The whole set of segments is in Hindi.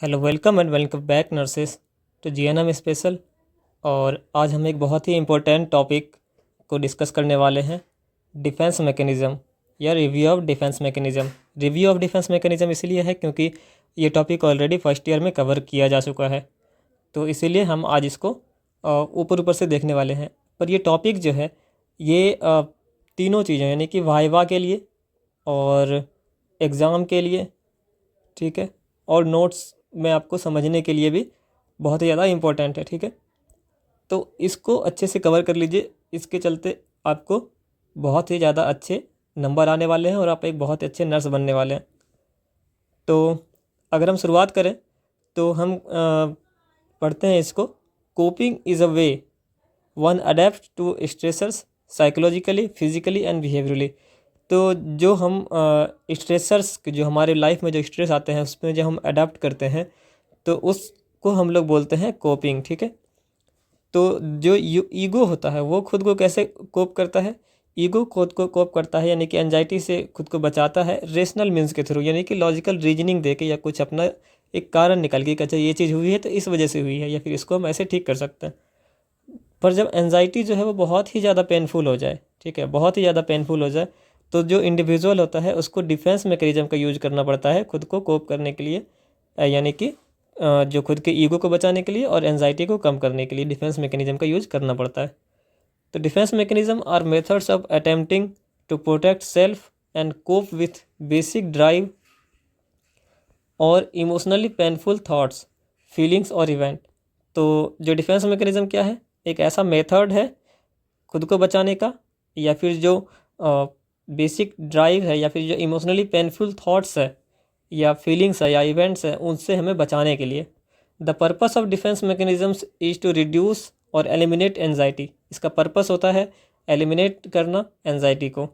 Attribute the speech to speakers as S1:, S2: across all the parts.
S1: Hello, welcome and welcome back nurses to GNM special. और आज हम एक बहुत ही इम्पोर्टेंट टॉपिक को डिस्कस करने वाले हैं, डिफेंस मैकेनिज़्म या review of defence mechanism. Review of defence mechanism इसलिए है क्योंकि ये टॉपिक ऑलरेडी फर्स्ट ईयर में कवर किया जा चुका है, तो इसीलिए हम आज इसको ऊपर ऊपर से देखने वाले हैं। पर ये टॉपिक जो है ये तीनों चीज़ें यानी कि वाइवा के लिए और एग्ज़ाम के लिए, ठीक है, और नोट्स में आपको समझने के लिए भी बहुत ही ज़्यादा इम्पोर्टेंट है, ठीक है। तो इसको अच्छे से कवर कर लीजिए, इसके चलते आपको बहुत ही ज़्यादा अच्छे नंबर आने वाले हैं और आप एक बहुत ही अच्छे नर्स बनने वाले हैं। तो अगर हम शुरुआत करें तो हम पढ़ते हैं इसको। Coping is a way one adapt to stressors psychologically, physically and behaviourally. तो जो हम स्ट्रेसर्स जो हमारे लाइफ में जो स्ट्रेस आते हैं उसमें जब हम अडेप्ट करते हैं तो उसको हम लोग बोलते हैं कोपिंग, ठीक है। तो जो ईगो होता है वो खुद को कैसे कोप करता है? ईगो खुद को कोप करता है यानी कि एंजाइटी से खुद को बचाता है रेशनल मीन्स के थ्रू, यानी कि लॉजिकल रीजनिंग दे के या कुछ अपना एक कारण निकाल के, अच्छा ये चीज़ हुई है तो इस वजह से हुई है या फिर इसको हम ऐसे ठीक कर सकते हैं। पर जब एंजाइटी जो है वो बहुत ही ज़्यादा पेनफुल हो जाए, ठीक है, बहुत ही ज़्यादा पेनफुल हो जाए, तो जो इंडिविजुअल होता है उसको डिफेंस मैकेनिज्म का यूज करना पड़ता है खुद को कोप करने के लिए, यानी कि जो खुद के ईगो को बचाने के लिए और एंजाइटी को कम करने के लिए डिफेंस मैकेनिज्म का यूज करना पड़ता है। तो defence mechanism are methods of attempting to protect self and cope with basic drive और इमोशनली पेनफुल थाट्स, फीलिंग्स और इवेंट। तो जो डिफेंस मैकेनिज्म क्या है? एक ऐसा मेथड है खुद को बचाने का, या फिर जो बेसिक ड्राइव है, या फिर जो इमोशनली पेनफुल थॉट्स है या फीलिंग्स है या इवेंट्स है उनसे हमें बचाने के लिए। The purpose of defence mechanisms is to reduce और एलिमिनेट एनजाइटी। इसका पर्पस होता है एलिमिनेट करना एनजाइटी को।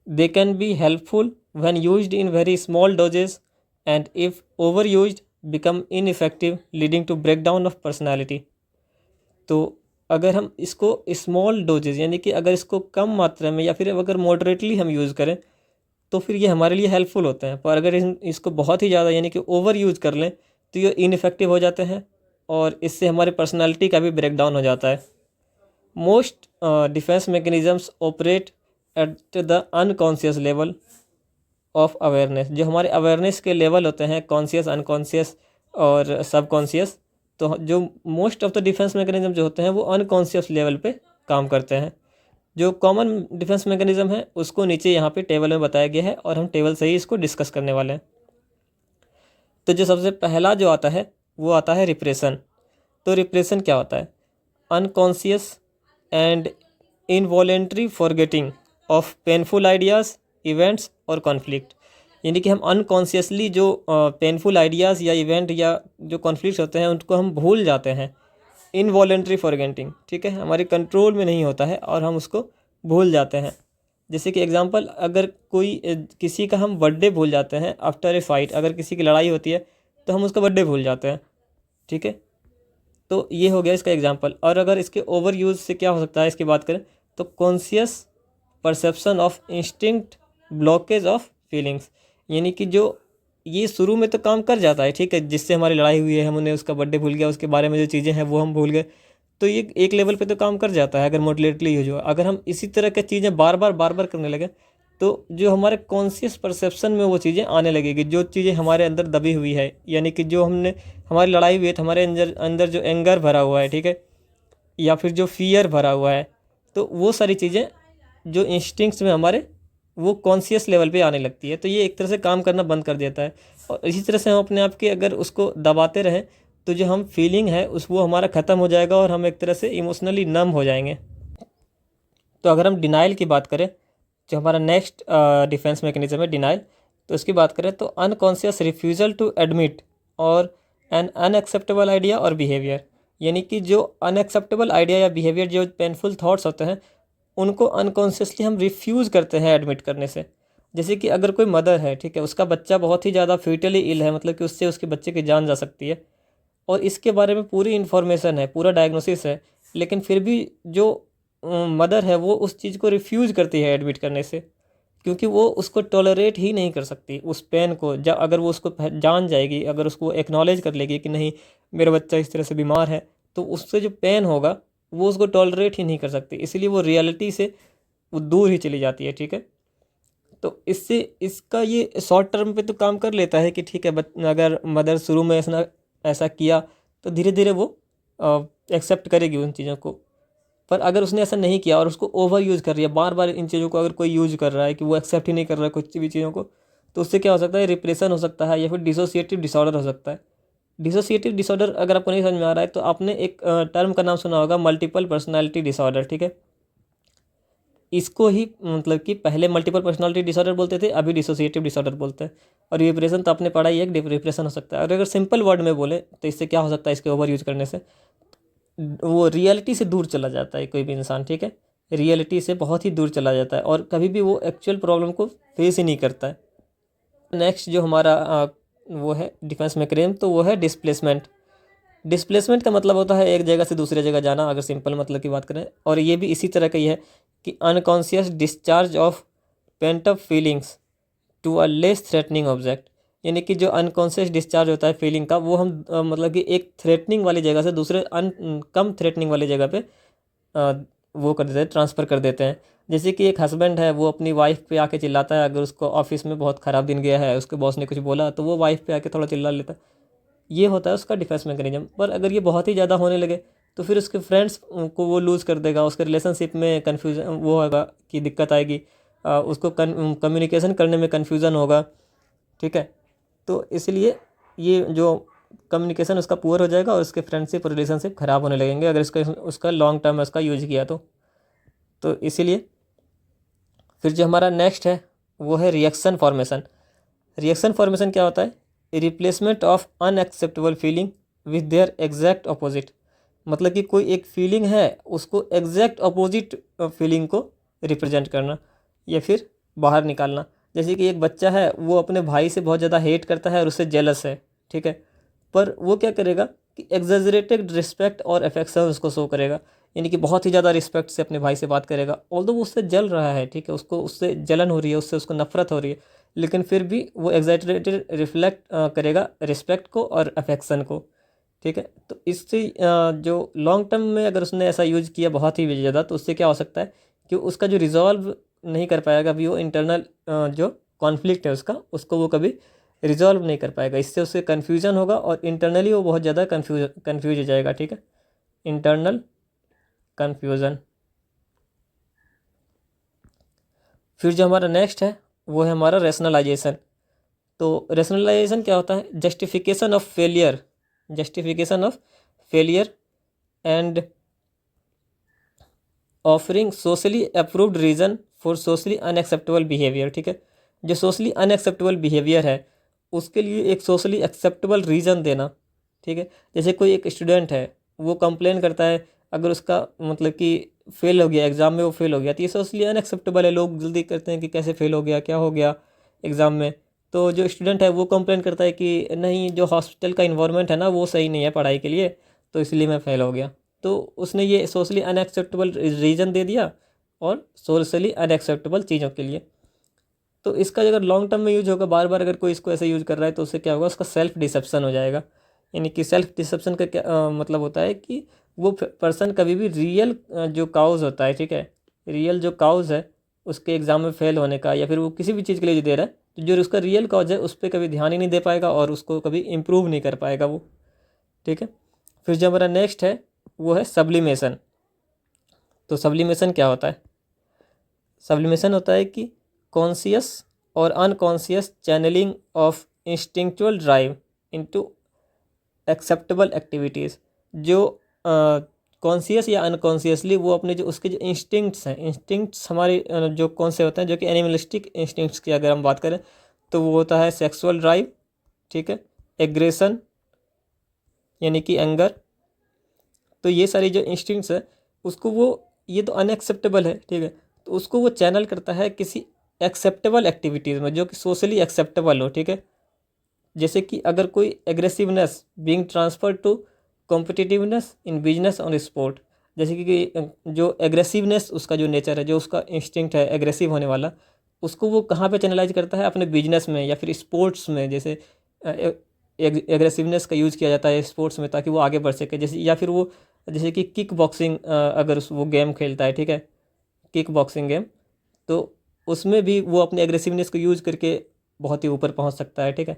S1: They can be helpful when used in very small doses and if over used become ineffective leading to break down of personality. तो अगर हम इसको स्मॉल डोजेज यानी कि अगर इसको कम मात्रा में या फिर अगर मॉडरेटली हम यूज़ करें तो फिर ये हमारे लिए हेल्पफुल होते हैं। पर अगर इसको बहुत ही ज़्यादा यानी कि ओवर यूज़ कर लें तो ये इनइफेक्टिव हो जाते हैं और इससे हमारे पर्सनालिटी का भी ब्रेक डाउन हो जाता है। Most defence mechanisms operate at the unconscious level of awareness. जो हमारे अवेयरनेस के लेवल होते हैं, कॉन्शियस, अनकॉन्शियस और सबकॉन्शियस, तो जो most of the defence mechanism जो होते हैं वो अनकॉन्शियस लेवल पे काम करते हैं। जो कॉमन डिफेंस मैकेनिज्म है उसको नीचे यहाँ पे टेबल में बताया गया है और हम टेबल से ही इसको डिस्कस करने वाले हैं। तो जो सबसे पहला जो आता है वो आता है रिप्रेशन। तो रिप्रेशन क्या होता है? Unconscious and involuntary forgetting of painful ideas, events और कॉन्फ्लिक्ट। यानी कि हम अनकॉन्शियसली जो पेनफुल आइडियाज़ या इवेंट या जो कॉन्फ्लिक्ट होते हैं उनको हम भूल जाते हैं। इनवॉलेंट्री फॉरगेटिंग, ठीक है, हमारे कंट्रोल में नहीं होता है और हम उसको भूल जाते हैं। जैसे कि एग्जांपल, अगर कोई किसी का हम बर्थडे भूल जाते हैं आफ्टर ए फाइट, अगर किसी की लड़ाई होती है तो हम उसका बर्थडे भूल जाते हैं, ठीक है। तो ये हो गया इसका एग्जांपल। और अगर इसके ओवर यूज़ से क्या हो सकता है इसकी बात करें तो conscious perception of instinct, blockage of feelings. यानी कि जो ये शुरू में तो काम कर जाता है, ठीक है, जिससे हमारी लड़ाई हुई है, हमने उसका बर्थडे भूल गया, उसके बारे में जो चीज़ें हैं वो हम भूल गए, तो ये एक लेवल पे तो काम कर जाता है अगर मोडरेटली यूज हो। अगर हम इसी तरह की चीज़ें बार बार करने लगे तो जो हमारे कॉन्शियस परसेप्शन में वो चीज़ें आने लगेगी, जो चीज़ें हमारे अंदर दबी हुई है, यानी कि जो हमने हमारी लड़ाई हुई है तो हमारे अंदर अंदर जो एंगर भरा हुआ है, ठीक है, या फिर जो फियर भरा हुआ है, तो वो सारी चीज़ें जो इंस्टिंक्ट्स में हमारे वो कॉन्शियस लेवल पे आने लगती है, तो ये एक तरह से काम करना बंद कर देता है। और इसी तरह से हम अपने आप के अगर उसको दबाते रहें तो जो हम फीलिंग है उस वो हमारा ख़त्म हो जाएगा और हम एक तरह से इमोशनली नम हो जाएंगे। तो अगर हम डिनाइल की बात करें, जो हमारा नेक्स्ट डिफेंस मैकेनिज्म है डिनाइल, तो इसकी बात करें तो अनकॉन्शियस रिफ्यूज़ल टू एडमिट और एन अनएक्सेप्टेबल आइडिया और बिहेवियर। यानी कि जो अनएक्सेप्टेबल आइडिया या बिहेवियर, जो पेनफुल थॉट्स होते हैं, उनको अनकॉन्शियसली हम रिफ्यूज़ करते हैं एडमिट करने से। जैसे कि अगर कोई मदर है, ठीक है, उसका बच्चा बहुत ही ज़्यादा फ्यूटली इल है, मतलब कि उससे उसके बच्चे की जान जा सकती है और इसके बारे में पूरी इन्फॉर्मेशन है, पूरा डायग्नोसिस है, लेकिन फिर भी जो मदर है वो उस चीज़ को रिफ्यूज़ करती है एडमिट करने से। क्योंकि वो उसको टॉलरेट ही नहीं कर सकती उस पेन को। जब अगर वो उसको जान जाएगी, अगर उसको एक्नॉलेज कर लेगी कि नहीं मेरा बच्चा इस तरह से बीमार है, तो उससे जो पेन होगा वो उसको टॉलरेट ही नहीं कर सकती, इसलिए वो रियलिटी से वो दूर ही चली जाती है। ठीक है, तो इससे इसका ये शॉर्ट टर्म पे तो काम कर लेता है कि ठीक है, अगर मदर शुरू में ऐसा किया तो धीरे धीरे वो एक्सेप्ट करेगी उन चीज़ों को। पर अगर उसने ऐसा नहीं किया और उसको ओवर यूज़ कर रही है, बार बार इन चीज़ों को अगर कोई यूज कर रहा है कि वो एक्सेप्ट ही नहीं कर रहा है कुछ भी चीज़ों को, तो उससे क्या हो सकता है, रिप्रेशन हो सकता है या फिर डिसोसिएटिव डिसऑर्डर हो सकता है। डिसोसिएटिव डिसऑर्डर अगर आपको नहीं समझ में आ रहा है तो आपने एक टर्म का नाम सुना होगा, मल्टीपल पर्सनैलिटी डिसऑर्डर। ठीक है, इसको ही मतलब कि पहले मल्टीपल पर्सनालिटी डिसऑर्डर बोलते थे, अभी डिसोसिएटिव डिसऑर्डर बोलते हैं। और डिप्रेशन तो आपने पढ़ा ही है, डिप्रेशन हो सकता है। और अगर सिंपल वर्ड में बोले तो इससे क्या हो सकता है, इसके ओवर यूज करने से वो रियलिटी से दूर चला जाता है कोई भी इंसान। ठीक है, रियलिटी से बहुत ही दूर चला जाता है और कभी भी वो एक्चुअल प्रॉब्लम को फेस ही नहीं करता है। नेक्स्ट जो हमारा वो है डिफेंस मैकेनिज्म, तो वो है डिस्प्लेसमेंट। डिस्प्लेसमेंट का मतलब होता है एक जगह से दूसरे जगह जाना, अगर सिंपल मतलब की बात करें। और ये भी इसी तरह का ही है कि unconscious discharge of pent up feelings to a less threatening object. यानी कि जो अनकॉन्शियस डिस्चार्ज होता है फीलिंग का, वो हम मतलब कि एक थ्रेटनिंग वाली जगह से दूसरे कम थ्रेटनिंग वाली जगह पे वो कर देते हैं, ट्रांसफ़र कर देते हैं। जैसे कि एक हस्बैंड है, वो अपनी वाइफ पे आके चिल्लाता है, अगर उसको ऑफिस में बहुत ख़राब दिन गया है, उसके बॉस ने कुछ बोला, तो वो वाइफ पे आके थोड़ा चिल्ला लेता है। ये होता है उसका डिफेंस मैकेनिज्म। पर अगर ये बहुत ही ज़्यादा होने लगे तो फिर उसके फ्रेंड्स को वो लूज़ कर देगा, उसके रिलेशनशिप में कन्फ्यूजन वो होगा कि दिक्कत आएगी, उसको कम्युनिकेशन करने में कन्फ्यूज़न होगा। ठीक है, तो इसलिए ये जो कम्युनिकेशन उसका पुअर हो जाएगा और उसके फ्रेंडशिप और रिलेशनशिप ख़राब होने लगेंगे अगर उसका लॉन्ग टर्म में उसका यूज किया तो इसीलिए फिर जो हमारा नेक्स्ट है वो है रिएक्शन फॉर्मेशन। रिएक्शन फॉर्मेशन क्या होता है, replacement of unacceptable feeling with their exact opposite. मतलब कि कोई एक फीलिंग है, उसको एग्जैक्ट अपोजिट फीलिंग को रिप्रेजेंट करना या फिर बाहर निकालना। जैसे कि एक बच्चा है, वो अपने भाई से बहुत ज़्यादा हेट करता है और उससे जेलस है। ठीक है, पर वो क्या करेगा कि एग्जैजरेटेड रिस्पेक्ट और अफेक्शन उसको शो करेगा, यानी कि बहुत ही ज़्यादा रिस्पेक्ट से अपने भाई से बात करेगा। ऑल्दो वो उससे जल रहा है, ठीक है, उसको उससे जलन हो रही है, उससे उसको नफरत हो रही है, लेकिन फिर भी वो एग्जैजरेटेड रिफ्लेक्ट करेगा रिस्पेक्ट को और अफेक्शन को। ठीक है, तो इससे जो लॉन्ग टर्म में अगर उसने ऐसा यूज किया बहुत ही ज़्यादा, तो उससे क्या हो सकता है कि उसका जो रिजॉल्व नहीं कर पाएगा अभी, वो इंटरनल जो कॉन्फ्लिक्ट है उसको वो कभी रिजॉल्व नहीं कर पाएगा। इससे उसे कन्फ्यूजन होगा और इंटरनली वो बहुत ज़्यादा कन्फ्यूज हो जाएगा। ठीक है, इंटरनल कन्फ्यूज़न। फिर जो हमारा नेक्स्ट है वो है हमारा रेशनलाइजेशन। तो रेशनलाइजेशन क्या होता है, justification of failure, justification of failure and offering socially approved reason for socially unacceptable behaviour. ठीक है, जो सोशली अनएक्सेप्टेबल बिहेवियर है उसके लिए एक सोशली एक्सेप्टेबल रीज़न देना। ठीक है, जैसे कोई एक स्टूडेंट है, वो कंप्लेन करता है, अगर उसका मतलब कि फ़ेल हो गया एग्ज़ाम में, वो फेल हो गया, तो ये सोशली अनएक्सेप्टेबल है। लोग जल्दी करते हैं कि कैसे फेल हो गया, क्या हो गया एग्ज़ाम में। तो जो स्टूडेंट है वो कंप्लेन करता है कि नहीं, जो हॉस्पिटल का इन्वायरमेंट है ना, वो सही नहीं है पढ़ाई के लिए, तो इसलिए मैं फ़ेल हो गया। तो उसने ये सोशली अनएक्सेप्टेबल रीज़न दे दिया और सोशली अनएक्सेप्टेबल चीज़ों के लिए। तो इसका अगर लॉन्ग टर्म में यूज होगा, बार बार अगर कोई इसको ऐसे यूज कर रहा है, तो उससे क्या होगा, उसका सेल्फ डिसेप्शन हो जाएगा। यानी कि सेल्फ डिसेप्शन का क्या मतलब होता है कि वो पर्सन कभी भी रियल जो काउज होता है, ठीक है, रियल जो काउज है उसके एग्ज़ाम में फेल होने का, या फिर वो किसी भी चीज़ के लिए दे रहा है, तो जो उसका रियल काउज है उस पर कभी ध्यान ही नहीं दे पाएगा और उसको कभी इम्प्रूव नहीं कर पाएगा वो। ठीक है, फिर जो हमारा नेक्स्ट है वो है सब्लिमेशन। तो सब्लिमेशन क्या होता है, सब्लिमेशन होता है कि कॉन्शियस और unconscious channelling of instinctual drive into acceptable activities. जो कॉन्शियस या अनकॉन्शियसली वो अपने जो उसके जो इंस्टिंक्ट्स हैं, इंस्टिंक्ट्स हमारे जो कौन से होते हैं, जो कि एनिमलिस्टिक इंस्टिंक्ट्स की अगर हम बात करें तो वो होता है सेक्सुअल ड्राइव, ठीक है, एग्रेशन यानी कि एंगर। तो ये सारी जो इंस्टिंक्ट्स है उसको वो, ये तो अनएक्सेप्टेबल है, ठीक है, तो उसको वो चैनल करता है किसी एक्सेप्टेबल एक्टिविटीज़ में जो कि सोशली एक्सेप्टेबल हो। ठीक है, जैसे कि अगर कोई aggressiveness being transfer to competitiveness in business और स्पोर्ट, जैसे कि जो एग्रेसिवनेस उसका जो नेचर है, जो उसका इंस्टिंक्ट है एग्रेसिव होने वाला, उसको वो कहाँ पे चैनलाइज करता है, अपने बिजनेस में या फिर स्पोर्ट्स में। जैसे एग्रेसिवनेस का यूज़ किया जाता है स्पोर्ट्स में ताकि वो आगे बढ़ सके। जैसे या फिर वो जैसे कि किक बॉक्सिंग, अगर वो गेम खेलता है, ठीक है, किक बॉक्सिंग गेम, तो उसमें भी वो अपने एग्रेसिवनेस को यूज़ करके बहुत ही ऊपर पहुंच सकता है, ठीक है।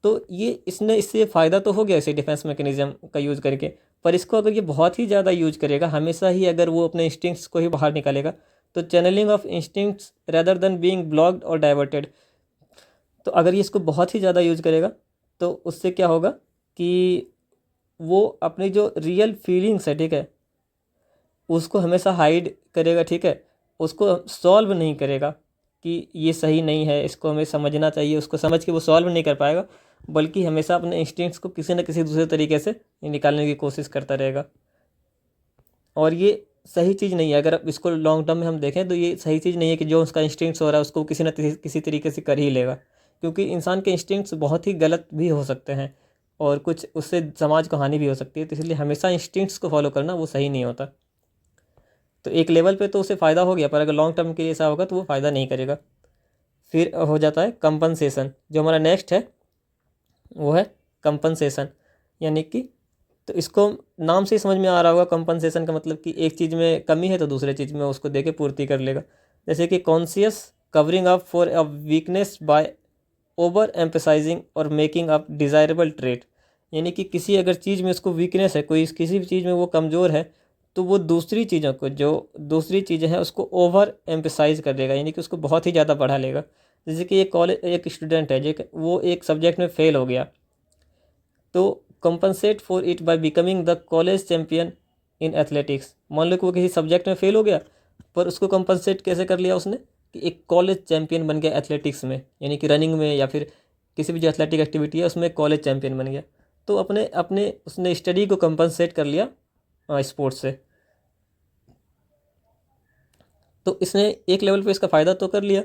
S1: तो ये इसने इससे फ़ायदा तो हो गया इसे डिफेंस मैकेनिज़्म का यूज़ करके, पर इसको अगर ये बहुत ही ज़्यादा यूज करेगा, हमेशा ही अगर वो अपने इंस्टिंक्ट्स को ही बाहर निकालेगा, तो channelling of instincts rather than being blocked और डाइवर्टेड। तो अगर ये इसको बहुत ही ज़्यादा यूज करेगा तो उससे क्या होगा कि वो अपनी जो रियल फीलिंग्स है, ठीक है, उसको हमेशा हाइड करेगा, ठीक है, उसको सॉल्व नहीं करेगा कि ये सही नहीं है, इसको हमें समझना चाहिए, उसको समझ के वो सॉल्व नहीं कर पाएगा, बल्कि हमेशा अपने इंस्टिंक्ट्स को किसी न किसी दूसरे तरीके से निकालने की कोशिश करता रहेगा। और ये सही चीज़ नहीं है। अगर अब इसको लॉन्ग टर्म में हम देखें तो ये सही चीज़ नहीं है कि जो उसका इंस्टिंक्ट्स हो रहा है उसको किसी न किसी तरीके से कर ही लेगा, क्योंकि इंसान के इंस्टिंक्ट्स बहुत ही गलत भी हो सकते हैं और कुछ उससे समाज को हानि भी हो सकती है। तो इसलिए हमेशा इंस्टिंक्ट्स को फॉलो करना वो सही नहीं होता। तो एक लेवल पे तो उसे फ़ायदा हो गया, पर अगर लॉन्ग टर्म के लिए ऐसा होगा तो वो फ़ायदा नहीं करेगा। फिर हो जाता है कंपनसेशन। जो हमारा नेक्स्ट है वो है कंपनसेशन, यानी कि तो इसको नाम से ही समझ में आ रहा होगा कंपनसेशन का मतलब कि एक चीज़ में कमी है तो दूसरे चीज़ में उसको देके पूर्ति कर लेगा। जैसे कि conscious covering up for a weakness by over emphasising और मेकिंग अप डिज़ायरेबल ट्रेट, यानी कि किसी अगर चीज़ में उसको वीकनेस है, कोई किसी भी चीज़ में वो कमज़ोर है, तो वो दूसरी चीज़ों को, जो दूसरी चीज़ें हैं उसको ओवर एम्फसाइज कर देगा, यानी कि उसको बहुत ही ज़्यादा बढ़ा लेगा। जैसे कि एक स्टूडेंट है जो वो एक सब्जेक्ट में फ़ेल हो गया, तो compensate for it by becoming the college champion in athletics. मान लो कि वो किसी सब्जेक्ट में फ़ेल हो गया, पर उसको कंपनसेट कैसे कर लिया उसने कि एक कॉलेज चैम्पियन बन गया एथलेटिक्स में, यानी कि रनिंग में या फिर किसी भी जो एथलेटिक एक्टिविटी है उसमें कॉलेज चैम्पियन बन गया। तो अपने अपने उसने स्टडी को कंपनसेट कर लिया स्पोर्ट्स से। तो इसने एक लेवल पे इसका फ़ायदा तो कर लिया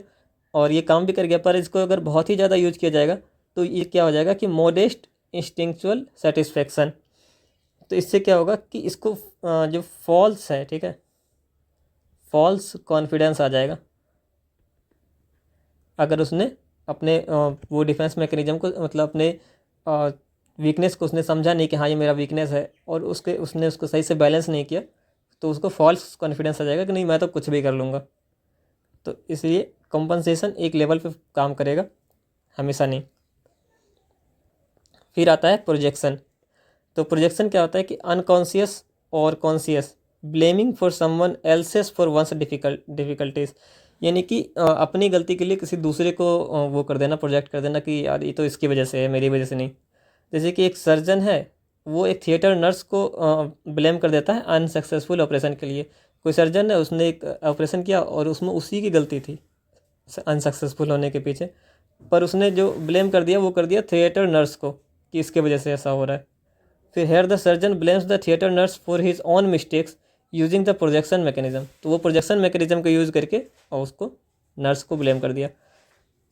S1: और ये काम भी कर गया, पर इसको अगर बहुत ही ज़्यादा यूज किया जाएगा तो ये क्या हो जाएगा कि मोडेस्ट इंस्टिंक्चुअल सेटिस्फेक्शन। तो इससे क्या होगा कि इसको जो फॉल्स है, ठीक है, फॉल्स कॉन्फिडेंस आ जाएगा। अगर उसने अपने वो डिफेंस मैकेनिज्म को, मतलब अपने वीकनेस को उसने समझा नहीं कि हाँ ये मेरा वीकनेस है, और उसने उसको सही से बैलेंस नहीं किया, तो उसको फॉल्स कॉन्फिडेंस आ जाएगा कि नहीं मैं तो कुछ भी कर लूँगा। तो इसलिए कंपनसेशन एक लेवल पे काम करेगा, हमेशा नहीं। फिर आता है प्रोजेक्शन। तो प्रोजेक्शन क्या होता है कि अनकॉन्शियस और conscious blaming for someone else's for one's difficulties, यानी कि अपनी गलती के लिए किसी दूसरे को वो कर देना, प्रोजेक्ट कर देना कि यार ये तो इसकी वजह से है, मेरी वजह से नहीं। जैसे कि एक सर्जन है, वो एक थिएटर नर्स को ब्लेम कर देता है अनसक्सेसफुल ऑपरेशन के लिए। कोई सर्जन है, उसने एक ऑपरेशन किया और उसमें उसी की गलती थी अनसक्सेसफुल होने के पीछे, पर उसने जो ब्लेम कर दिया वो कर दिया थिएटर नर्स को कि इसके वजह से ऐसा हो रहा है। फिर here the surgeon blames the theatre nurse for his own mistakes using the projection mechanism. तो वो प्रोजेक्शन मैकेनिज्म को यूज़ करके और उसको नर्स को ब्लेम कर दिया।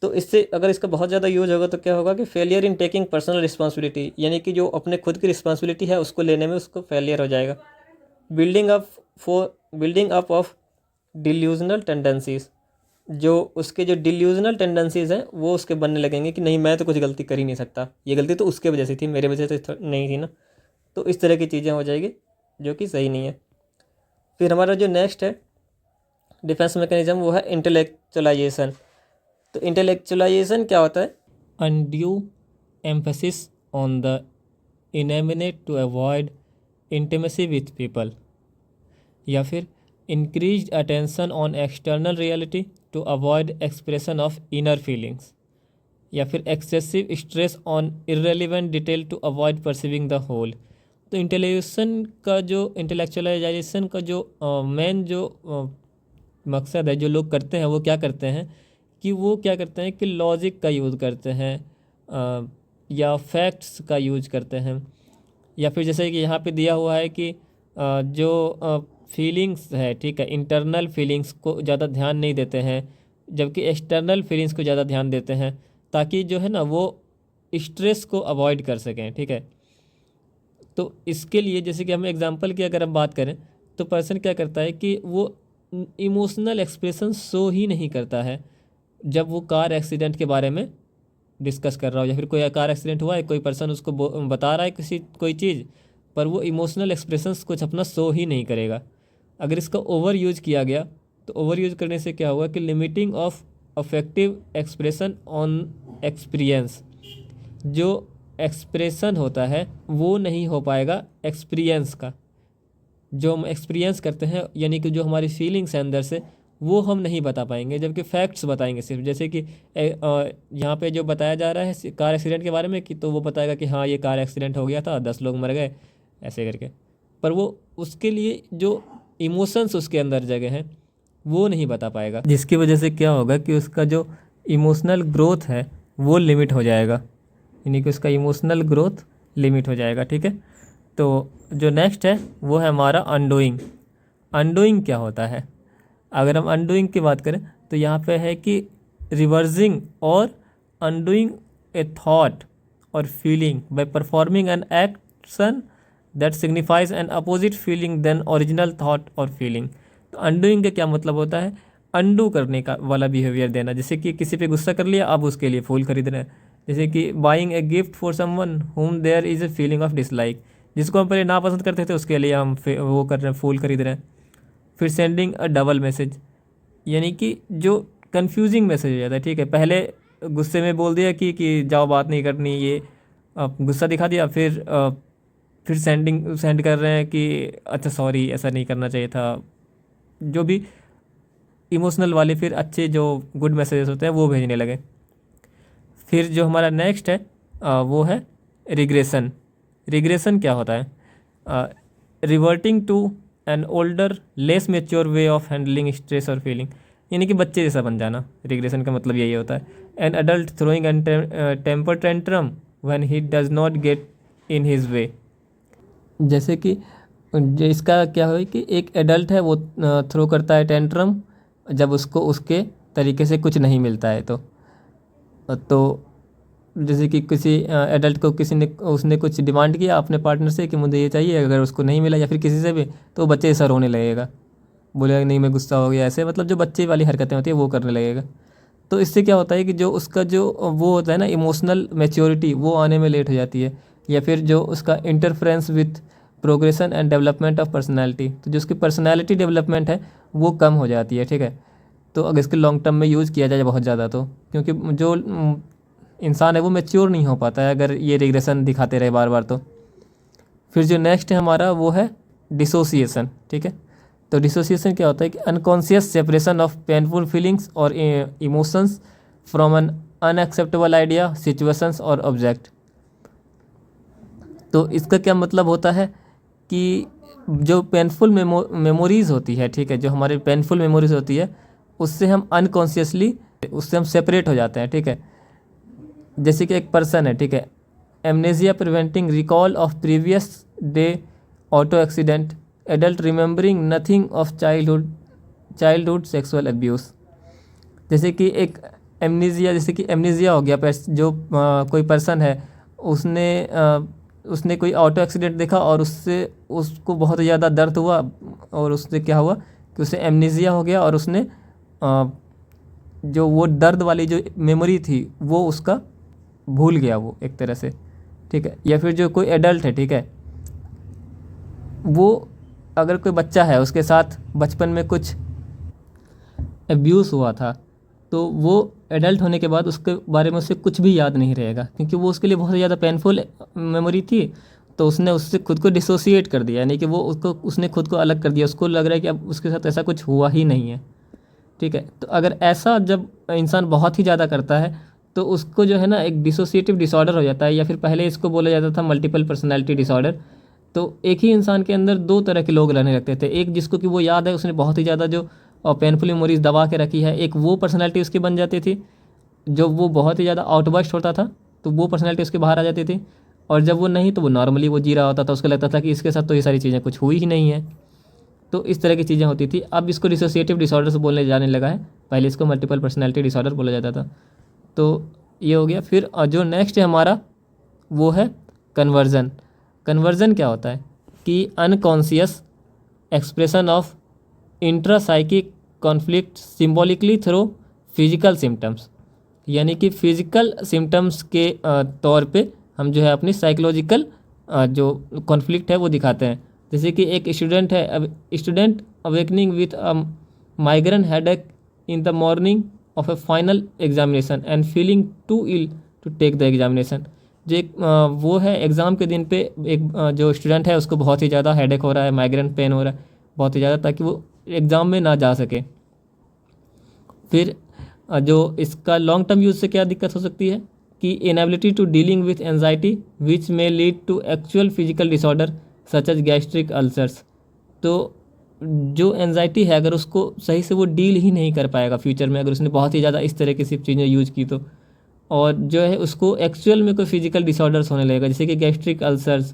S1: तो इससे अगर इसका बहुत ज़्यादा यूज होगा तो क्या होगा कि failure in taking personal responsibility, यानी कि जो अपने खुद की रिस्पॉन्सिबिलिटी है उसको लेने में उसको फेलियर हो जाएगा। Building up of delusional tendencies, जो उसके जो डिल्यूजनल टेंडेंसीज हैं वो उसके बनने लगेंगे कि नहीं मैं तो कुछ गलती कर ही नहीं सकता, ये गलती तो उसके वजह से थी, मेरे वजह से तो नहीं थी ना। तो इस तरह की चीज़ें हो जाएगी जो कि सही नहीं है। फिर हमारा जो नेक्स्ट है डिफेंस मैकेनिज्म वो है इंटेलेक्चुअलाइजेशन। तो इंटेलेक्चुअलाइजेशन क्या होता है? Undue emphasis on the inanimate to avoid intimacy with people, या फिर increase attention on external reality to avoid expression of inner feelings, या फिर excessive stress on irrelevant detail to avoid perceiving the whole. तो इंटेलेक्चुअलाइजेशन का जो मेन जो मकसद है, जो लोग करते हैं वो क्या करते हैं कि वो क्या करते हैं कि लॉजिक का यूज़ करते हैं या फैक्ट्स का यूज करते हैं, या फिर जैसे कि यहाँ पे दिया हुआ है कि जो फीलिंग्स है, ठीक है, इंटरनल फीलिंग्स को ज़्यादा ध्यान नहीं देते हैं, जबकि एक्सटर्नल फीलिंग्स को ज़्यादा ध्यान देते हैं, ताकि जो है ना वो स्ट्रेस को अवॉइड कर सकें, ठीक है। तो इसके लिए जैसे कि हम एग्जांपल की अगर हम बात करें तो पर्सन क्या करता है कि वो इमोशनल एक्सप्रेशन शो ही नहीं करता है,
S2: जब वो कार एक्सीडेंट के बारे में डिस्कस कर रहा हो, या फिर कोई कार एक्सीडेंट हुआ है, कोई पर्सन उसको बता रहा है कोई चीज़, पर वो इमोशनल एक्सप्रेशंस कुछ अपना शो ही नहीं करेगा। अगर इसका ओवर यूज किया गया तो ओवर यूज करने से क्या होगा कि limiting of affective expression on experience, जो एक्सप्रेशन होता है वो नहीं हो पाएगा एक्सपीरियंस का। जो हम एक्सपीरियंस करते हैं यानी कि जो हमारी फीलिंग्स हैं अंदर से, वो हम नहीं बता पाएंगे, जबकि फैक्ट्स बताएंगे सिर्फ। जैसे कि यहाँ पे जो बताया जा रहा है कार एक्सीडेंट के बारे में, कि तो वो बताएगा कि हाँ ये कार एक्सीडेंट हो गया था, 10 लोग मर गए, ऐसे करके। पर वो उसके लिए जो इमोशंस उसके अंदर जगह हैं वो नहीं बता पाएगा, जिसकी वजह से क्या होगा कि उसका जो इमोशनल ग्रोथ है वो लिमिट हो जाएगा, यानी कि उसका इमोशनल ग्रोथ लिमिट हो जाएगा। ठीक है, तो जो नेक्स्ट है वो है हमारा अनडूइंग। अनडूइंग क्या होता है? अगर हम अनडूइंग की बात करें तो यहाँ पे है कि रिवर्सिंग और अनडूइंग ए थॉट और feeling by performing an action that signifies an opposite feeling than original thought और फीलिंग। तो अनडूइंग का क्या मतलब होता है? अनडू करने का वाला बिहेवियर देना। जैसे कि किसी पे गुस्सा कर लिया, अब उसके लिए फूल खरीद रहे हैं। जैसे कि buying a gift for someone whom there is a feeling of dislike, जिसको हम पहले नापसंद करते थे उसके लिए हम वो कर रहे हैं, फूल खरीद रहे हैं। फिर सेंडिंग अ डबल मैसेज, यानी कि जो कंफ्यूजिंग मैसेज हो जाता है। ठीक है, पहले गुस्से में बोल दिया कि जाओ बात नहीं करनी, ये गुस्सा दिखा दिया, फिर सेंड कर रहे हैं कि अच्छा सॉरी ऐसा नहीं करना चाहिए था, जो भी इमोशनल वाले फिर अच्छे जो गुड मैसेजेस होते हैं वो भेजने लगे। फिर जो हमारा नेक्स्ट है वो है रिग्रेशन। रिग्रेशन क्या होता है? Reverting to an older less mature way of handling stress और फीलिंग, यानी कि बच्चे जैसा बन जाना। रिग्रेशन का मतलब यही होता है। An adult throwing an temper tantrum when he does not get in his way, जैसे कि जो इसका क्या हो कि एक एडल्ट है वो थ्रो करता है टेंट्रम जब उसको उसके तरीके से कुछ नहीं मिलता है। तो जैसे कि किसी एडल्ट को उसने कुछ डिमांड किया अपने पार्टनर से कि मुझे ये चाहिए, अगर उसको नहीं मिला या फिर किसी से भी, तो बच्चे ऐसा रोने लगेगा, बोलेगा नहीं मैं गुस्सा हो गया, ऐसे मतलब जो बच्चे वाली हरकतें होती है वो करने लगेगा। तो इससे क्या होता है कि जो उसका जो वो होता है ना इमोशनल मैच्योरिटी, वो आने में लेट हो जाती है, या फिर जो उसका interference with progression and development of personality, तो जो उसकी पर्सनैलिटी डेवलपमेंट है वो कम हो जाती है। ठीक है, तो अगर इसके लॉन्ग टर्म में यूज़ किया जाए बहुत ज़्यादा, तो क्योंकि जो इंसान है वो मैच्योर नहीं हो पाता है अगर ये रिग्रेशन दिखाते रहे बार बार। तो फिर जो नेक्स्ट है हमारा वो है डिसोसिएशन। ठीक है, तो डिसोसिएशन क्या होता है कि unconscious separation of painful feelings और emotions from an unacceptable idea, situations और ऑब्जेक्ट। तो इसका क्या मतलब होता है कि जो पेनफुल मेमोरीज़ होती है, ठीक है, जो हमारे पेनफुल मेमोरीज़ होती है उससे हम अनकॉन्शियसली उससे हम सेपरेट हो जाते हैं। ठीक है, जैसे कि एक पर्सन है, ठीक है, amnesia preventing recall of previous day auto accident, adult remembering nothing of childhood sexual abuse. जैसे कि एक एमनेजिया, जैसे कि एमनेजिया हो गया, जो कोई पर्सन है उसने कोई ऑटो एक्सीडेंट देखा और उसको बहुत ज़्यादा दर्द हुआ, और उससे क्या हुआ कि उसे एमनेजिया हो गया, और उसने जो वो दर्द वाली जो मेमोरी थी वो उसका भूल गया वो एक तरह से। ठीक है, या फिर जो कोई एडल्ट है, ठीक है, वो अगर कोई बच्चा है उसके साथ बचपन में कुछ अब्यूज़ हुआ था, तो वो एडल्ट होने के बाद उसके बारे में उसे कुछ भी याद नहीं रहेगा, क्योंकि वो उसके लिए बहुत ज़्यादा पेनफुल मेमोरी थी। तो उसने उससे खुद को डिसोसिएट कर दिया, यानी कि उसने खुद को अलग कर दिया, उसको लग रहा है कि अब उसके साथ ऐसा कुछ हुआ ही नहीं है। ठीक है, तो अगर ऐसा जब इंसान बहुत ही ज़्यादा करता है तो उसको जो है ना एक डिसोसिएटिव डिसऑर्डर हो जाता है, या फिर पहले इसको बोला जाता था मल्टीपल पर्सनैलिटी डिसऑर्डर। तो एक ही इंसान के अंदर दो तरह के लोग रहने लगते थे, एक जिसको कि वो याद है उसने बहुत ही ज़्यादा जो पेनफुल मेमोरीज दबा के रखी है, एक वो पर्सनैलिटी उसकी बन जाती थी। जब वो बहुत ही ज़्यादा आउटबर्स्ट होता था तो वो पर्सनैलिटी उसके बाहर आ जाती थी, और जब वो नहीं तो वो नॉर्मली वो जी रहा होता था, उसको लगता था कि इसके साथ तो ये सारी चीज़ें कुछ हुई ही नहीं है। तो इस तरह की चीज़ें होती थी। अब इसको डिसोसिएटिव डिसऑर्डर से बोलने जाने लगा है, पहले इसको मल्टीपल पर्सनैलिटी डिसऑर्डर बोला जाता था। तो ये हो गया। फिर जो नेक्स्ट है हमारा वो है कन्वर्जन। कन्वर्जन क्या होता है कि unconscious expression of intrapsychic conflict symbolically through physical symptoms, यानी कि फिजिकल सिम्टम्स के तौर पे हम जो है अपनी साइकोलॉजिकल जो कॉन्फ्लिक्ट है वो दिखाते हैं। जैसे कि एक स्टूडेंट है, अब student awakening with migraine headache in the morning of a final examination and feeling too ill to take the examination. जो एक वो है एग्ज़ाम के दिन पे एक जो स्टूडेंट है उसको बहुत ही ज़्यादा हेडेक हो रहा है, माइग्रेन पेन हो रहा है बहुत ही ज़्यादा, ताकि वो एग्ज़ाम में ना जा सके। फिर जो इसका लॉन्ग टर्म यूज़ से क्या दिक्कत हो सकती है कि inability to dealing with anxiety which may lead to actual physical disorder such as gastric ulcers. तो जो एंजाइटी है अगर उसको सही से वो डील ही नहीं कर पाएगा फ्यूचर में, अगर उसने बहुत ही ज़्यादा इस तरह की सिर्फ चीज़ें यूज़ की तो, और जो है उसको एक्चुअल में कोई फिजिकल डिसऑर्डर्स होने लगेगा जैसे कि गैस्ट्रिक अल्सर्स।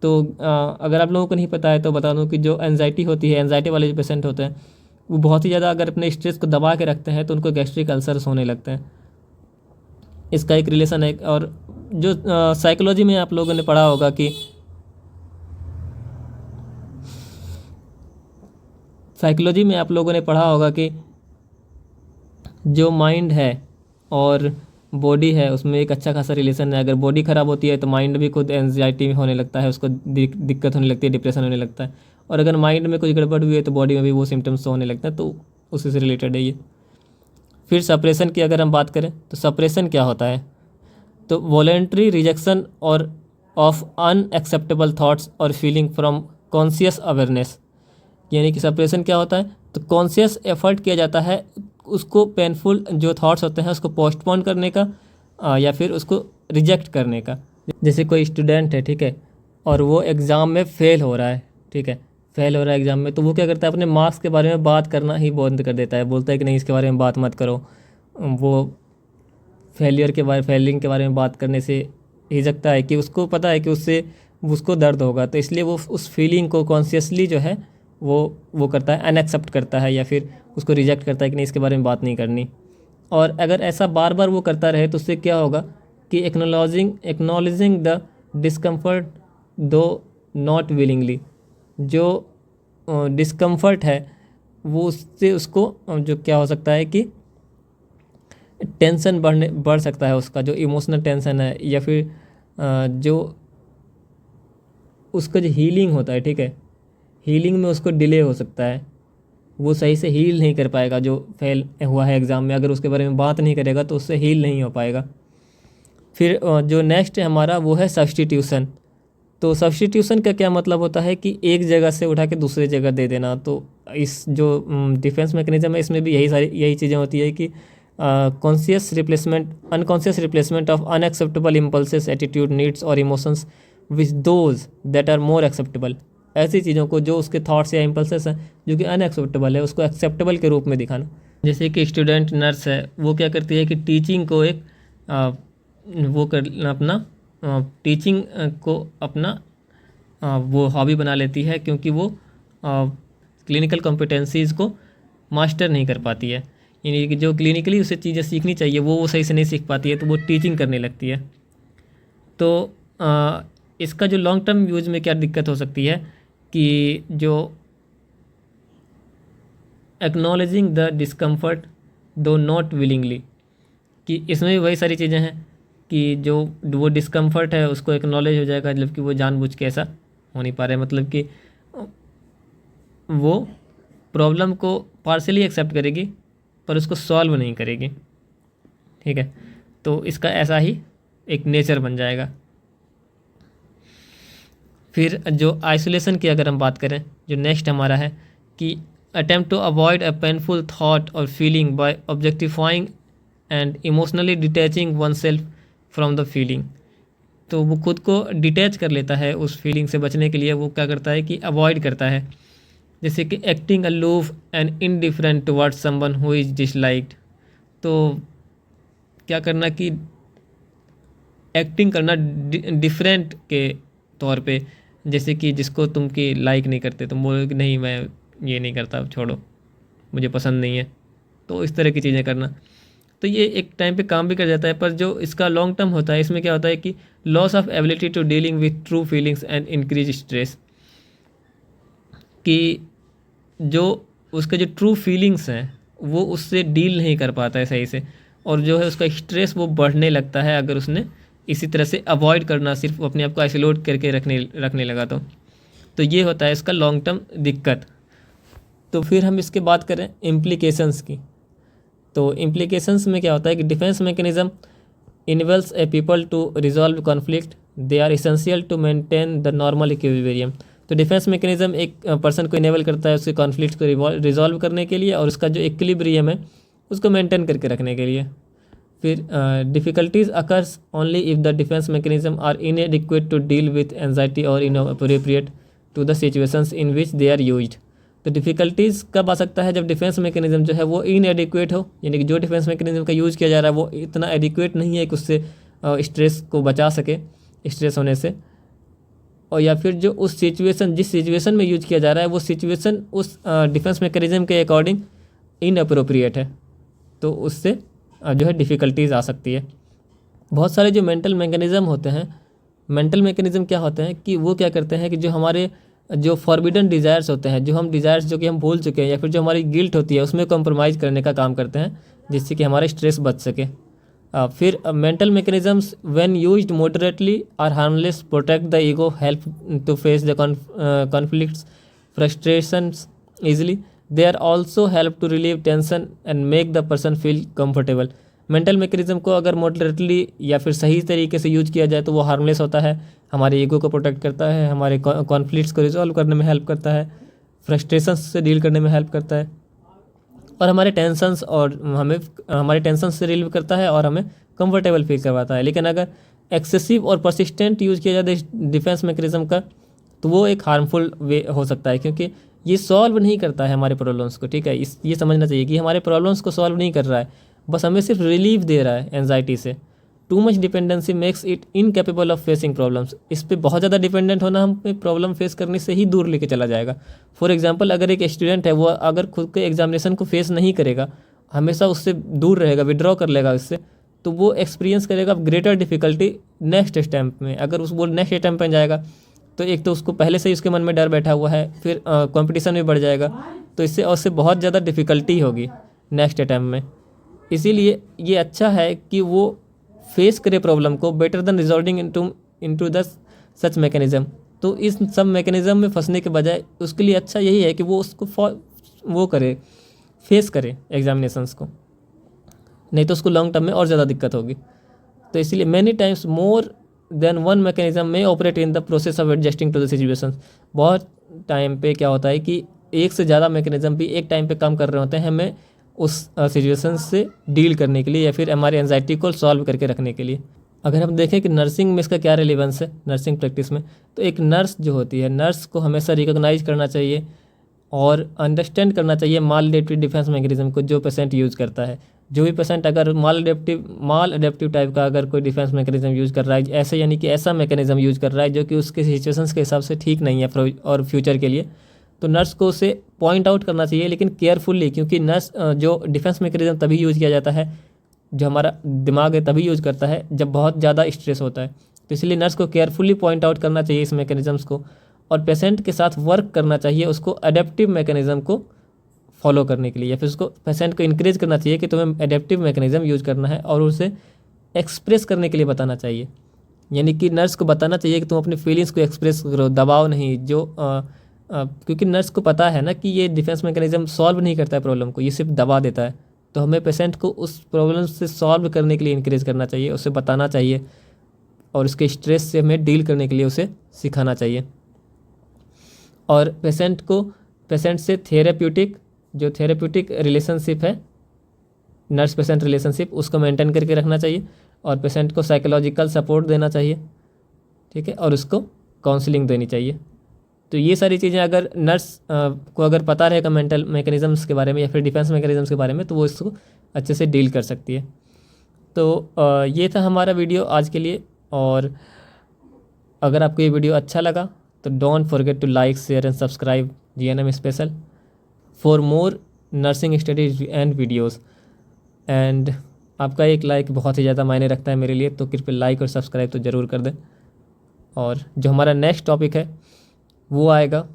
S2: तो अगर आप लोगों को नहीं पता है तो बता दूं कि जो एंजाइटी होती है, एंजाइटी वाले जो पेशेंट होते हैं वो बहुत ही ज़्यादा अगर अपने स्ट्रेस को दबा के रखते हैं तो उनको गैस्ट्रिक अल्सर्स होने लगते हैं। इसका एक रिलेशन है। और जो साइकोलॉजी में आप लोगों ने पढ़ा होगा कि जो माइंड है और बॉडी है उसमें एक अच्छा खासा रिलेशन है। अगर बॉडी ख़राब होती है तो माइंड भी खुद एंजाइटी में होने लगता है, उसको दिक्कत होने लगती है, डिप्रेशन होने लगता है। और अगर माइंड में कुछ गड़बड़ हुई है तो बॉडी में भी वो सिम्टम्स होने लगता है। तो उसी से रिलेटेड है ये। फिर सप्रेशन की अगर हम बात करें तो सप्रेशन क्या होता है, तो वॉलेंट्री रिजेक्शन और ऑफ अनएक्सेप्टेबल थाट्स और फीलिंग फ्रॉम कॉन्शियस अवेयरनेस। यानी कि सप्रेशन क्या होता है, तो कॉन्शियस एफर्ट किया जाता है उसको पेनफुल जो थॉट्स होते हैं उसको पोस्टपोन करने का या फिर उसको रिजेक्ट करने का। जैसे कोई स्टूडेंट है, ठीक है, और वो एग्ज़ाम में फ़ेल हो रहा है, ठीक है, फ़ेल हो रहा है एग्ज़ाम में, तो वो क्या करता है अपने मार्क्स के बारे में बात करना ही बंद कर देता है, बोलता है कि नहीं इसके बारे में बात मत करो। वो फेलिंग के बारे में बात करने से हिचकता है कि उसको पता है कि उससे उसको दर्द होगा, तो इसलिए वो उस फीलिंग को कॉन्शियसली जो है वो करता है, अनएक्सेप्ट करता है या फिर उसको रिजेक्ट करता है कि नहीं इसके बारे में बात नहीं करनी। और अगर ऐसा बार बार वो करता रहे तो उससे क्या होगा कि एक्नॉलेजिंग द डिस्कम्फर्ट दो नॉट विलिंगली, जो डिस्कम्फर्ट है वो उससे उसको जो क्या हो सकता है कि टेंशन बढ़ सकता है, उसका जो इमोशनल टेंशन है या फिर जो उसका जो हीलिंग होता है, ठीक है, हीलिंग में उसको डिले हो सकता है, वो सही से हील नहीं कर पाएगा। जो फेल हुआ है एग्ज़ाम में अगर उसके बारे में बात नहीं करेगा तो उससे हील नहीं हो पाएगा। फिर जो नेक्स्ट है हमारा वो है सब्स्टिट्यूशन। तो सब्स्टिट्यूशन का क्या मतलब होता है कि एक जगह से उठा के दूसरी जगह दे देना। तो इस जो डिफेंस मैकेनिज्म है इसमें भी यही चीज़ें होती है कि unconscious replacement of unacceptable impulses, attitude, needs और emotions with those that are more acceptable. ऐसी चीज़ों को जो उसके थॉट्स या इम्पल्सेस हैं जो कि अनएक्सेप्टेबल है उसको एक्सेप्टेबल के रूप में दिखाना। जैसे कि स्टूडेंट नर्स है, वो क्या करती है कि टीचिंग को एक टीचिंग को अपना वो हॉबी बना लेती है, क्योंकि वो क्लिनिकल कॉम्पिटेंसीज़ को मास्टर नहीं कर पाती है। यानी कि जो क्लिनिकली उसे चीज़ें सीखनी चाहिए वो सही से नहीं सीख पाती है, तो वो टीचिंग करने लगती है। तो इसका जो लॉन्ग टर्म यूज में क्या दिक्कत हो सकती है कि जो एक्नॉलेजिंग द डिस्कम्फर्ट दो नॉट विलिंगली, कि इसमें भी वही सारी चीज़ें हैं कि जो वो डिस्कम्फर्ट है उसको एक्नॉलेज हो जाएगा, जबकि वो जानबूझ के ऐसा हो नहीं पा रहे, मतलब कि वो प्रॉब्लम को पार्शली एक्सेप्ट करेगी पर उसको सॉल्व नहीं करेगी, ठीक है। तो इसका ऐसा ही एक नेचर बन जाएगा। फिर जो आइसोलेशन की अगर हम बात करें, जो नेक्स्ट हमारा है कि attempt to avoid a painful thought और feeling by objectifying and emotionally detaching oneself from the feeling. तो वो खुद को डिटैच कर लेता है उस फीलिंग से बचने के लिए। वो क्या करता है कि अवॉइड करता है, जैसे कि acting aloof and indifferent towards someone who is disliked. तो क्या करना कि एक्टिंग करना डिफरेंट के तौर पे, जैसे कि जिसको तुम की लाइक नहीं करते तुम बोलो कि नहीं मैं ये नहीं करता, छोड़ो मुझे पसंद नहीं है, तो इस तरह की चीज़ें करना। तो ये एक टाइम पे काम भी कर जाता है, पर जो इसका लॉन्ग टर्म होता है इसमें क्या होता है कि loss of ability to dealing with true feelings and increase stress, कि जो उसके जो ट्रू फीलिंग्स हैं वो उससे डील नहीं कर पाता है सही से, और जो है उसका स्ट्रेस वो बढ़ने लगता है अगर उसने इसी तरह से अवॉइड करना, सिर्फ अपने आप को आइसोलेट करके रखने लगा तो ये होता है इसका लॉन्ग टर्म दिक्कत। तो फिर हम इसके बात करें इम्प्लीकेशंस की। तो इम्प्लीकेशंस में क्या होता है कि defence mechanism enables a people to resolve conflict, they are essential to maintain the normal equilibrium. तो डिफेंस मैकेनिज्म एक पर्सन को इनेबल करता है उसके कॉन्फ्लिक्ट को रिजॉल्व करने के लिए और उसका जो इक्विलिब्रियम है उसको मेंटेन करके रखने के लिए। फिर difficulties occurs only if the defence mechanism are inadequate to deal with anxiety और inappropriate to the situations in which they are used. तो डिफ़िकल्टीज़ कब आ सकता है? जब डिफेंस मैकेनिज्म जो है वो इनएडिक्वेट हो, यानी कि जो डिफेंस मैकेनिज्म का यूज़ किया जा रहा है वो इतना एडिक्वेट नहीं है कि उससे स्ट्रेस को बचा सके, स्ट्रेस होने से, और या फिर जो उस सिचुएशन जिस सिचुएशन में यूज किया जा रहा है वो सिचुएशन उस डिफेंस मैकेनिज्म के अकॉर्डिंग इनअप्रोप्रिएट है, तो उससे जो है डिफ़िकल्टीज़ आ सकती है। बहुत सारे जो मेंटल मैकेनिज़्म होते हैं, मेंटल मैकेनिज़्म क्या होते हैं कि वो क्या करते हैं कि जो हमारे जो फॉरबिडन डिज़ायर्स होते हैं, जो हम डिज़ायर्स जो कि हम भूल चुके हैं या फिर जो हमारी गिल्ट होती है उसमें कॉम्प्रोमाइज़ करने का काम करते हैं जिससे कि हमारा स्ट्रेस बच सके। फिर mental mechanisms when used moderately are harmless, protect the ego, help to face the conflicts, frustrations easily, they are also help to relieve tension and make the person feel comfortable. Mental mechanism को अगर मॉडरेटली या फिर सही तरीके से यूज किया जाए तो वो हार्मलेस होता है, हमारे ईगो को प्रोटेक्ट करता है, हमारे कॉन्फ्लिक्ट्स को रिजॉल्व करने में हेल्प करता है, फ्रस्ट्रेशंस से डील करने में हेल्प करता है, और हमारे टेंशन्स से रिलीव करता है और हमें कंफर्टेबल फील करवाता है। लेकिन अगर एक्सेसिव और परसिस्टेंट यूज़ किया जाए डिफेंस मैकेनिज्म का तो वो एक हार्मफुल वे हो सकता है, क्योंकि ये सॉल्व नहीं करता है हमारे प्रॉब्लम्स को। ठीक है, ये समझना चाहिए कि हमारे प्रॉब्लम्स को सॉल्व नहीं कर रहा है, बस हमें सिर्फ रिलीफ दे रहा है एंजाइटी से। Too much dependency makes it incapable of facing problems. इस पर बहुत ज़्यादा डिपेंडेंट होना हमें प्रॉब्लम फेस करने से ही दूर लेके चला जाएगा। फॉर एग्जांपल, अगर एक स्टूडेंट है वो अगर खुद के एग्जामिनेशन को फेस नहीं करेगा, हमेशा उससे दूर रहेगा, विड्रॉ कर लेगा उससे, तो वो एक्सपीरियंस करेगा ग्रेटर डिफिकल्टी नेक्स्ट अटैम्प्ट में। अगर वो नेक्स्ट अटैम्प्ट में जाएगा तो एक तो उसको पहले से ही उसके मन में डर बैठा हुआ है, फिर कंपटीशन भी बढ़ जाएगा, तो इससे उससे बहुत ज़्यादा डिफ़िकल्टी होगी नेक्स्ट अटैम्प्ट में। इसीलिए ये अच्छा है कि वो फेस करे प्रॉब्लम को, better than resolving into the such mechanism. तो इस सब मैकेनिज्म में फंसने के बजाय उसके लिए अच्छा यही है कि वो उसको वो करे, फेस करे एग्जामिनेशंस को, नहीं तो उसको लॉन्ग टर्म में और ज़्यादा दिक्कत होगी। तो इसीलिए many times more than one mechanism may operate in the process of adjusting to the situation. बहुत टाइम पे क्या होता है कि एक से ज़्यादा मैकेनिज्म भी एक टाइम पे काम कर रहे होते हैं हमें उस सिचुएशन से डील करने के लिए या फिर हमारी एंजाइटी को सॉल्व करके रखने के लिए। अगर हम देखें कि नर्सिंग में इसका क्या रिलेवेंस है, नर्सिंग प्रैक्टिस में, तो एक नर्स जो होती है, नर्स को हमेशा रिकॉग्नाइज करना चाहिए और अंडरस्टैंड करना चाहिए माल एडेप्टिव डिफेंस मैकेनिज्म को जो पेशेंट यूज़ करता है। जो भी पेशेंट अगर माल अडेप्टिव टाइप का अगर कोई डिफेंस मैकेनिज्म यूज़ कर रहा है, ऐसे यानी कि ऐसा मैकेनिज्म यूज़ कर रहा है जो कि उसके सिचुएशंस के हिसाब से ठीक नहीं है और फ्यूचर के लिए, तो नर्स को उसे पॉइंट आउट करना चाहिए, लेकिन केयरफुल्ली, क्योंकि नर्स जो डिफेंस मैकेनिज्म तभी यूज़ किया जाता है, जो हमारा दिमाग है तभी यूज़ करता है जब बहुत ज़्यादा स्ट्रेस होता है। तो इसलिए नर्स को केयरफुली पॉइंट आउट करना चाहिए इस मैकेनिज्म्स को, और पेशेंट के साथ वर्क करना चाहिए उसको अडेप्टिव मैकेनिज्म को फॉलो करने के लिए, या फिर उसको पेशेंट को इनक्रेज करना चाहिए कि तुम्हें अडेप्टिव मैकेनिज्म यूज़ करना है, और उसे एक्सप्रेस करने के लिए बताना चाहिए। यानी कि नर्स को बताना चाहिए कि तुम अपनी फीलिंग्स को एक्सप्रेस करो, दबाओ नहीं। क्योंकि नर्स को पता है ना कि ये डिफेंस मैकेनिज्म सॉल्व नहीं करता है प्रॉब्लम को, ये सिर्फ दबा देता है। तो हमें पेशेंट को उस प्रॉब्लम से सॉल्व करने के लिए इनक्रेज करना चाहिए, उसे बताना चाहिए, और उसके स्ट्रेस से हमें डील करने के लिए उसे सिखाना चाहिए। और पेशेंट से थेरेप्यूटिक रिलेशनशिप है, नर्स पेशेंट रिलेशनशिप, उसको मेंटेन करके रखना चाहिए, और पेशेंट को साइकोलॉजिकल सपोर्ट देना चाहिए, ठीक है, और उसको काउंसलिंग देनी चाहिए। तो ये सारी चीज़ें अगर नर्स को अगर पता रहेगा मेंटल मैकेनिज्म्स के बारे में या फिर डिफेंस मैकेनिज्म्स के बारे में, तो वो इसको अच्छे से डील कर सकती है। तो ये था हमारा वीडियो आज के लिए, और अगर आपको ये वीडियो अच्छा लगा तो don't forget to like, share and subscribe GNM special for more nursing studies and videos. And आपका एक लाइक बहुत ही ज़्यादा मायने रखता है मेरे लिए, तो कृपया लाइक और सब्सक्राइब तो ज़रूर कर दें। और जो हमारा नेक्स्ट टॉपिक है वो आएगा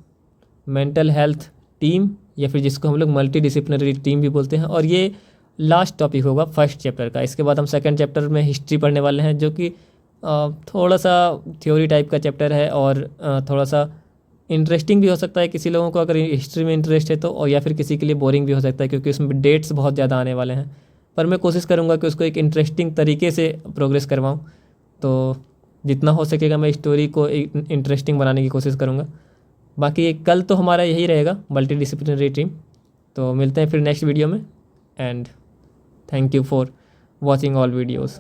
S2: मेंटल हेल्थ टीम या फिर जिसको हम लोग मल्टी डिसिप्लिनरी टीम भी बोलते हैं। और ये लास्ट टॉपिक होगा फर्स्ट चैप्टर का। इसके बाद हम सेकंड चैप्टर में हिस्ट्री पढ़ने वाले हैं, जो कि थोड़ा सा थ्योरी टाइप का चैप्टर है और थोड़ा सा इंटरेस्टिंग भी हो सकता है किसी लोगों को अगर हिस्ट्री में इंटरेस्ट है तो, और या फिर किसी के लिए बोरिंग भी हो सकता है क्योंकि उसमें डेट्स बहुत ज़्यादा आने वाले हैं। पर मैं कोशिश करूँगा कि उसको एक इंटरेस्टिंग तरीके से प्रोग्रेस करवाऊँ। तो जितना हो सकेगा मैं स्टोरी को इंटरेस्टिंग बनाने की कोशिश करूँगा। बाकी कल तो हमारा यही रहेगा मल्टी डिसिप्लिनरी टीम। तो मिलते हैं फिर नेक्स्ट वीडियो में, and thank you for watching all videos.